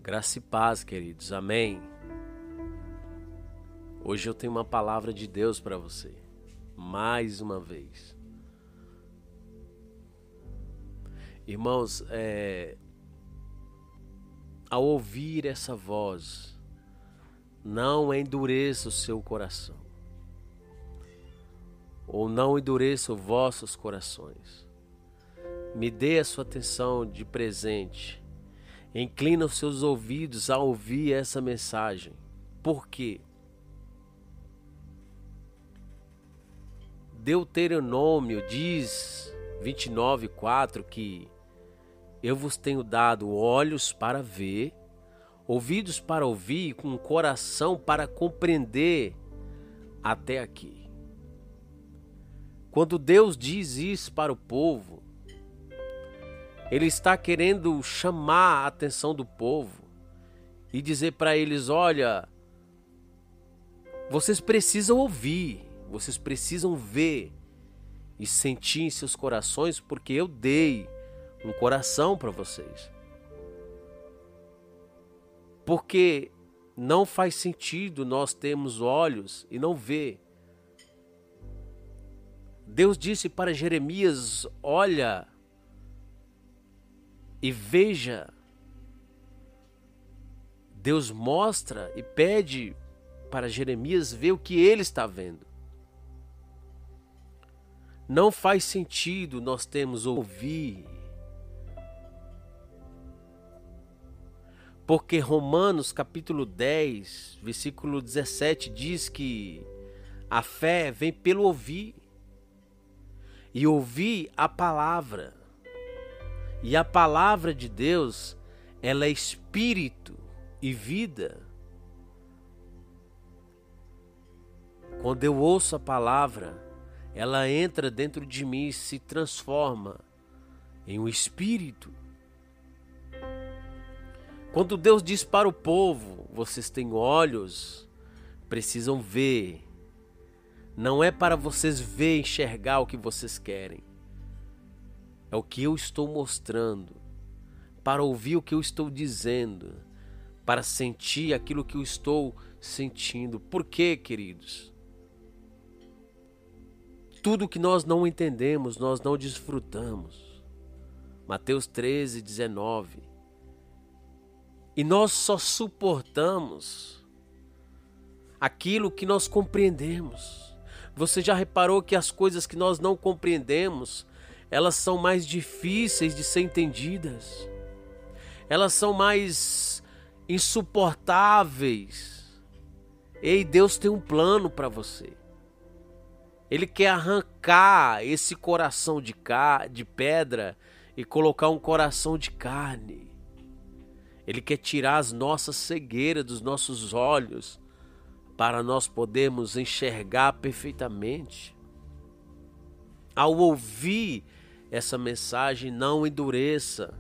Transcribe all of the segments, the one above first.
Graça e paz, queridos. Amém. Hoje eu tenho uma palavra de Deus para você. Mais uma vez. Irmãos, ao ouvir essa voz, não endureça o seu coração. Ou não endureça os vossos corações. Me dê a sua atenção de presente. Inclina os seus ouvidos a ouvir essa mensagem. Por quê? Deuteronômio diz, 29:4, que eu vos tenho dado olhos para ver, ouvidos para ouvir e um coração para compreender até aqui. Quando Deus diz isso para o povo, Ele está querendo chamar a atenção do povo e dizer para eles: olha, vocês precisam ouvir, vocês precisam ver e sentir em seus corações, porque eu dei um coração para vocês. Porque não faz sentido nós termos olhos e não ver. Deus disse para Jeremias: olha e veja. Deus mostra e pede para Jeremias ver o que ele está vendo. Não faz sentido nós termos ouvir. Porque Romanos capítulo 10, versículo 17 diz que a fé vem pelo ouvir. E ouvir a palavra. E a palavra de Deus, ela é espírito e vida. Quando eu ouço a palavra, ela entra dentro de mim e se transforma em um espírito. Quando Deus diz para o povo: vocês têm olhos, precisam ver. Não é para vocês ver e enxergar o que vocês querem. É o que eu estou mostrando. Para ouvir o que eu estou dizendo. Para sentir aquilo que eu estou sentindo. Por quê, queridos? Tudo que nós não entendemos, nós não desfrutamos. Mateus 13:19. E nós só suportamos aquilo que nós compreendemos. Você já reparou que as coisas que nós não compreendemos, elas são mais difíceis de ser entendidas? Elas são mais insuportáveis. Ei, Deus tem um plano para você. Ele quer arrancar esse coração de pedra e colocar um coração de carne. Ele quer tirar as nossas cegueiras dos nossos olhos para nós podermos enxergar perfeitamente. Ao ouvir essa mensagem, não endureça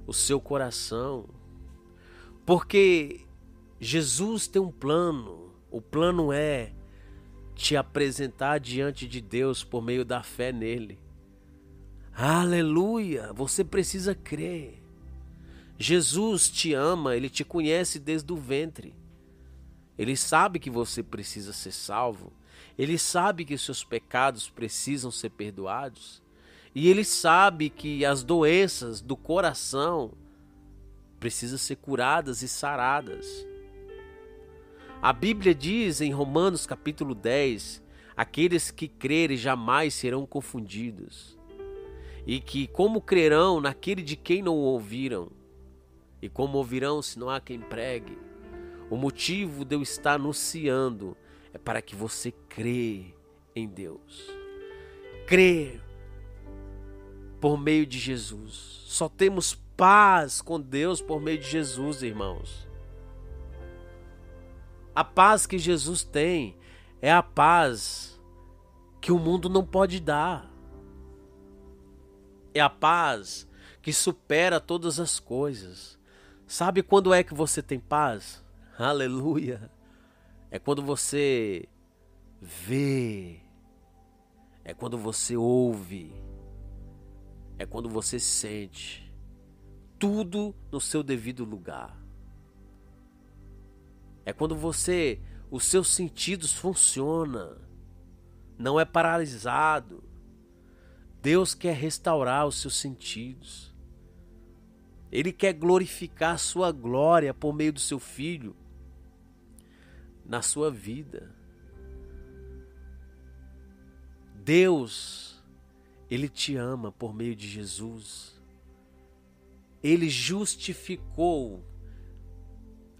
o seu coração, porque Jesus tem um plano. O plano é te apresentar diante de Deus por meio da fé nele. Aleluia! Você precisa crer. Jesus te ama, Ele te conhece desde o ventre. Ele sabe que você precisa ser salvo. Ele sabe que seus pecados precisam ser perdoados. E Ele sabe que as doenças do coração precisam ser curadas e saradas. A Bíblia diz em Romanos capítulo 10, aqueles que crerem jamais serão confundidos. E que como crerão naquele de quem não ouviram? E como ouvirão se não há quem pregue? O motivo de eu estar anunciando é para que você crê em Deus. Crê por meio de Jesus. Só temos paz com Deus por meio de Jesus, irmãos. A paz que Jesus tem é a paz que o mundo não pode dar. É a paz que supera todas as coisas. Sabe quando é que você tem paz? Aleluia! É quando você vê, é quando você ouve, é quando você sente tudo no seu devido lugar. É quando os seus sentidos funcionam, não é paralisado. Deus quer restaurar os seus sentidos. Ele quer glorificar a sua glória por meio do seu Filho na sua vida. Deus, Ele te ama por meio de Jesus. Ele justificou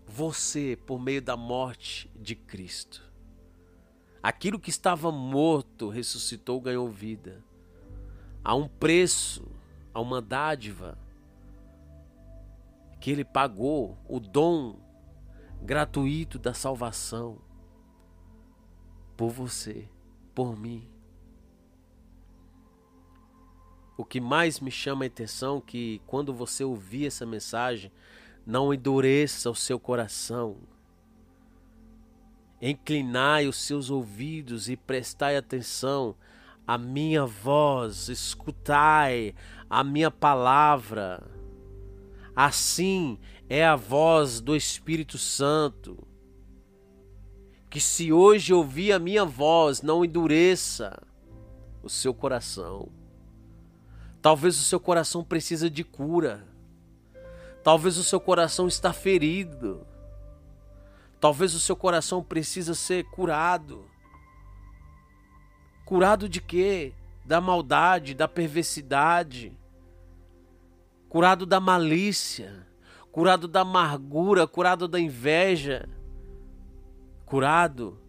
você por meio da morte de Cristo. Aquilo que estava morto ressuscitou, ganhou vida. Há um preço, há uma dádiva que Ele pagou, o dom gratuito da salvação por você, por mim. O que mais me chama a atenção é que quando você ouvir essa mensagem, não endureça o seu coração. Inclinai os seus ouvidos e prestai atenção à minha voz, escutai a minha palavra. Assim é a voz do Espírito Santo. Que se hoje ouvir a minha voz, não endureça o seu coração. Talvez o seu coração precisa de cura. Talvez o seu coração está ferido. Talvez o seu coração precisa ser curado. Curado de quê? Da maldade, da perversidade. Curado da malícia. Curado da amargura, curado da inveja. Curado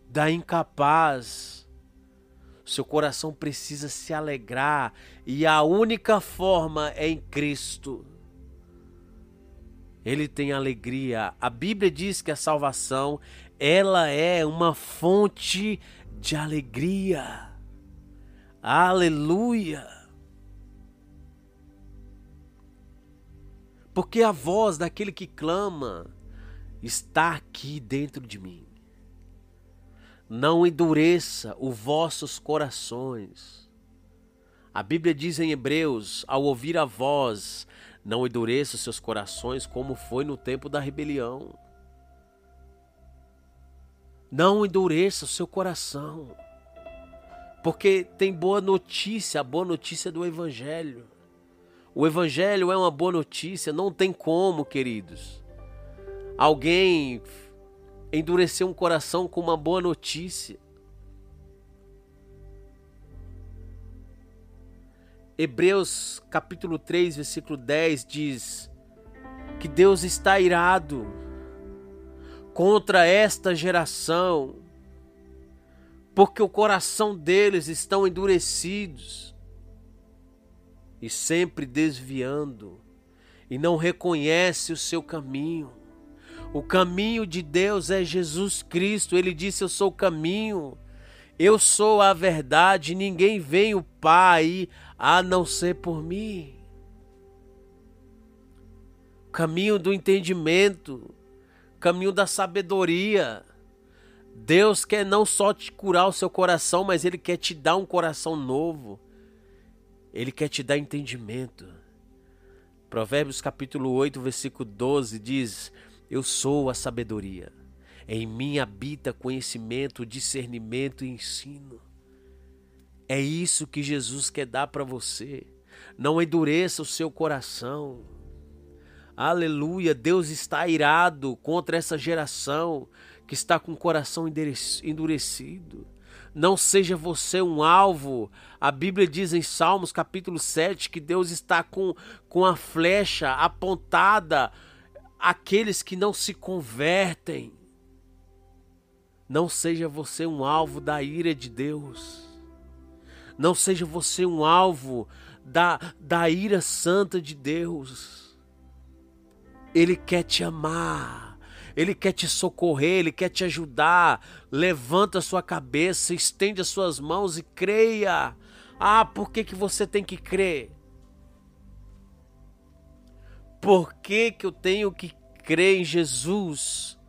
da incapaz. Seu coração precisa se alegrar e a única forma é em Cristo. Ele tem alegria. A Bíblia diz que a salvação, ela é uma fonte de alegria. Aleluia! Porque a voz daquele que clama está aqui dentro de mim. Não endureça os vossos corações. A Bíblia diz em Hebreus, ao ouvir a voz, não endureça os seus corações como foi no tempo da rebelião. Não endureça o seu coração. Porque tem boa notícia, a boa notícia do Evangelho. O Evangelho é uma boa notícia, não tem como, queridos. Alguém endurecer um coração com uma boa notícia. Hebreus capítulo 3, versículo 10 diz que Deus está irado contra esta geração, porque o coração deles estão endurecidos e sempre desviando e não reconhece o seu caminho. O caminho de Deus é Jesus Cristo. Ele disse: eu sou o caminho, eu sou a verdade, ninguém vem ao Pai a não ser por mim. Caminho do entendimento, caminho da sabedoria. Deus quer não só te curar o seu coração, mas Ele quer te dar um coração novo. Ele quer te dar entendimento. Provérbios capítulo 8, versículo 12 diz: eu sou a sabedoria. Em mim habita conhecimento, discernimento e ensino. É isso que Jesus quer dar para você. Não endureça o seu coração. Aleluia, Deus está irado contra essa geração que está com o coração endurecido. Não seja você um alvo. A Bíblia diz em Salmos capítulo 7 que Deus está com a flecha apontada àqueles que não se convertem. Não seja você um alvo da ira de Deus. Não seja você um alvo da ira santa de Deus. Ele quer te amar. Ele quer te socorrer, Ele quer te ajudar. Levanta a sua cabeça, estende as suas mãos e creia. Ah, por que você tem que crer? Por que eu tenho que crer em Jesus?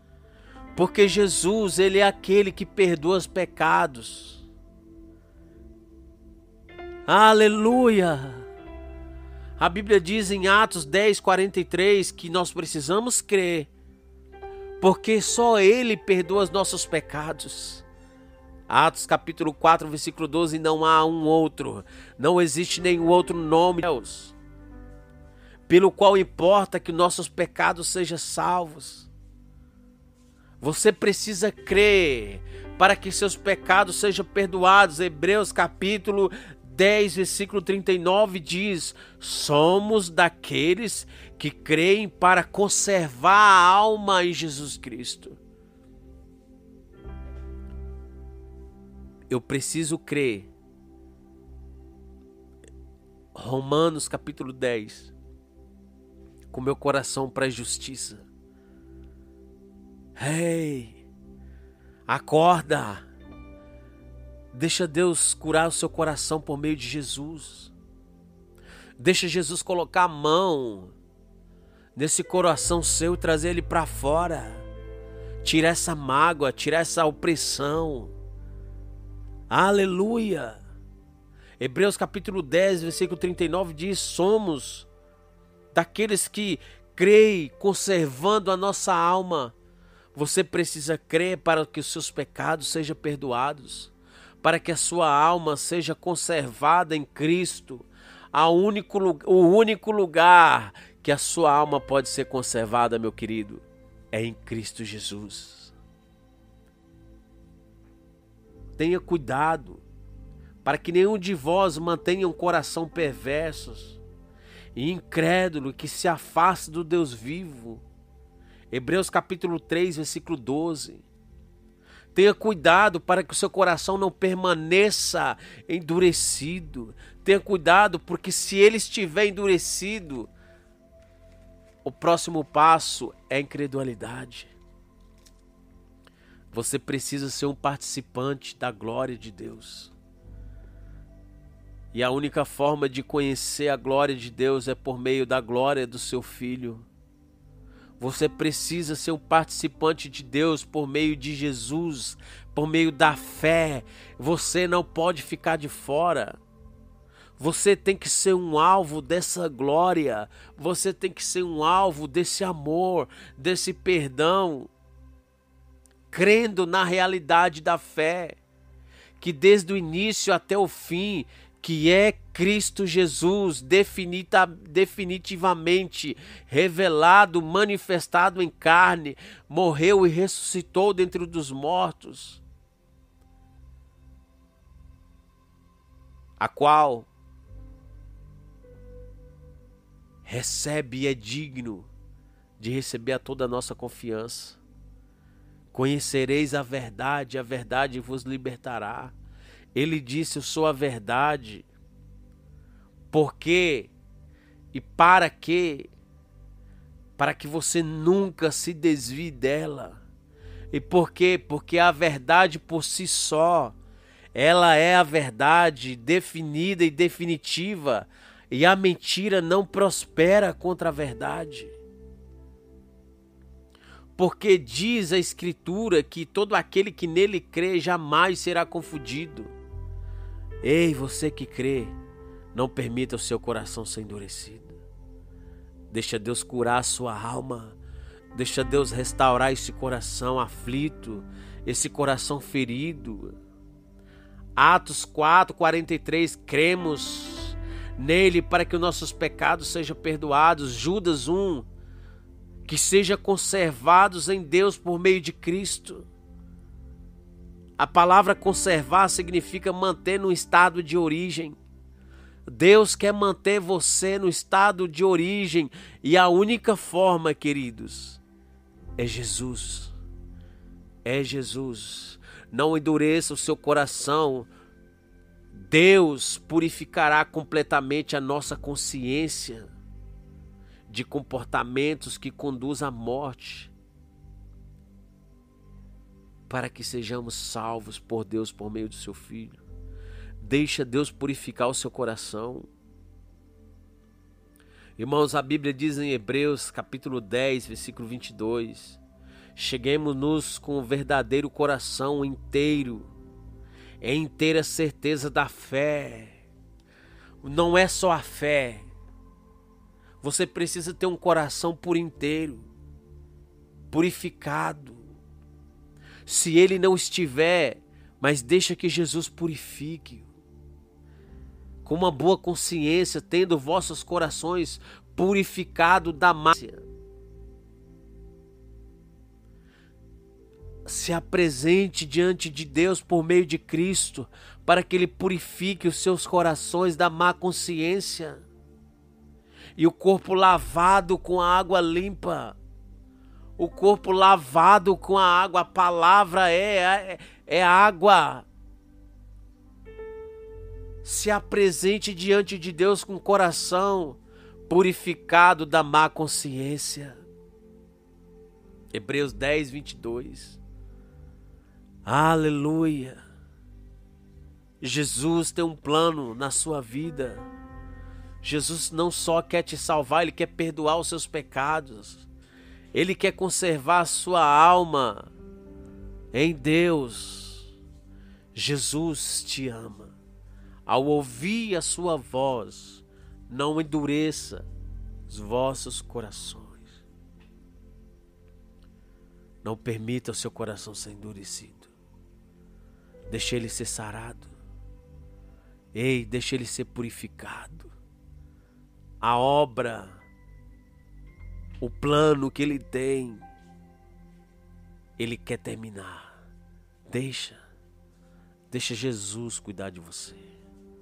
Porque Jesus, Ele é aquele que perdoa os pecados. Aleluia! A Bíblia diz em Atos 10, 43 que nós precisamos crer. porque só Ele perdoa os nossos pecados. Atos capítulo 4, versículo 12, não há um outro, não existe nenhum outro nome, Deus, pelo qual importa que nossos pecados sejam salvos. Você precisa crer para que seus pecados sejam perdoados. Hebreus capítulo 10, versículo 39 diz: somos daqueles que creem para conservar a alma em Jesus Cristo. Eu preciso crer. Romanos capítulo 10, com meu coração para a justiça. Ei, acorda. Deixa Deus curar o seu coração por meio de Jesus. Deixa Jesus colocar a mão nesse coração seu e trazer ele para fora. Tirar essa mágoa, tirar essa opressão. Aleluia. Hebreus capítulo 10, versículo 39 diz: somos daqueles que creem, conservando a nossa alma. Você precisa crer para que os seus pecados sejam perdoados, para que a sua alma seja conservada em Cristo. O único lugar que a sua alma pode ser conservada, meu querido, é em Cristo Jesus. Tenha cuidado para que nenhum de vós mantenha um coração perverso e incrédulo que se afaste do Deus vivo. Hebreus capítulo 3, versículo 12. Tenha cuidado para que o seu coração não permaneça endurecido. Tenha cuidado, porque se ele estiver endurecido, o próximo passo é a incredulidade. Você precisa ser um participante da glória de Deus. E a única forma de conhecer a glória de Deus é por meio da glória do seu Filho. Você precisa ser um participante de Deus por meio de Jesus, por meio da fé. Você não pode ficar de fora. Você tem que ser um alvo dessa glória. Você tem que ser um alvo desse amor, desse perdão. Crendo na realidade da fé, que desde o início até o fim, que é Cristo Jesus, definitivamente revelado, manifestado em carne, morreu e ressuscitou dentre dos mortos, a qual recebe e é digno de receber a toda a nossa confiança. Conhecereis a verdade vos libertará. Ele disse: eu sou a verdade. Por quê? E para quê? Para que você nunca se desvie dela. E por quê? Porque a verdade por si só, ela é a verdade definida e definitiva. E a mentira não prospera contra a verdade. Porque diz a Escritura que todo aquele que nele crê jamais será confundido. Ei, você que crê, não permita o seu coração ser endurecido. Deixa Deus curar a sua alma. Deixa Deus restaurar esse coração aflito, esse coração ferido. Atos 4, 43, cremos nele para que os nossos pecados sejam perdoados. Judas 1, que sejam conservados em Deus por meio de Cristo. A palavra conservar significa manter no estado de origem. Deus quer manter você no estado de origem e a única forma, queridos, é Jesus. É Jesus. Não endureça o seu coração. Deus purificará completamente a nossa consciência de comportamentos que conduzem à morte, para que sejamos salvos por Deus por meio do seu Filho. Deixa Deus purificar o seu coração. Irmãos, a Bíblia diz em Hebreus capítulo 10, versículo 22, cheguemos-nos com o verdadeiro coração inteiro, em inteira certeza da fé. Não é só a fé. Você precisa ter um coração por inteiro. purificado. Se ele não estiver, mas deixa que Jesus purifique. Com uma boa consciência, tendo vossos corações purificados da mácia. Se apresente diante de Deus por meio de Cristo, para que Ele purifique os seus corações da má consciência. E o corpo lavado com a água limpa. O corpo lavado com a água, a palavra é água. Se apresente diante de Deus com o coração purificado da má consciência. Hebreus 10, 22. Aleluia. Jesus tem um plano na sua vida. Jesus não só quer te salvar, Ele quer perdoar os seus pecados. Ele quer conservar a sua alma em Deus. Jesus te ama. Ao ouvir a sua voz, não endureça os vossos corações. Não permita o seu coração ser endurecido. Deixe ele ser sarado. Ei, deixe ele ser purificado. A obra, o plano que ele tem, ele quer terminar. Deixa Jesus cuidar de você.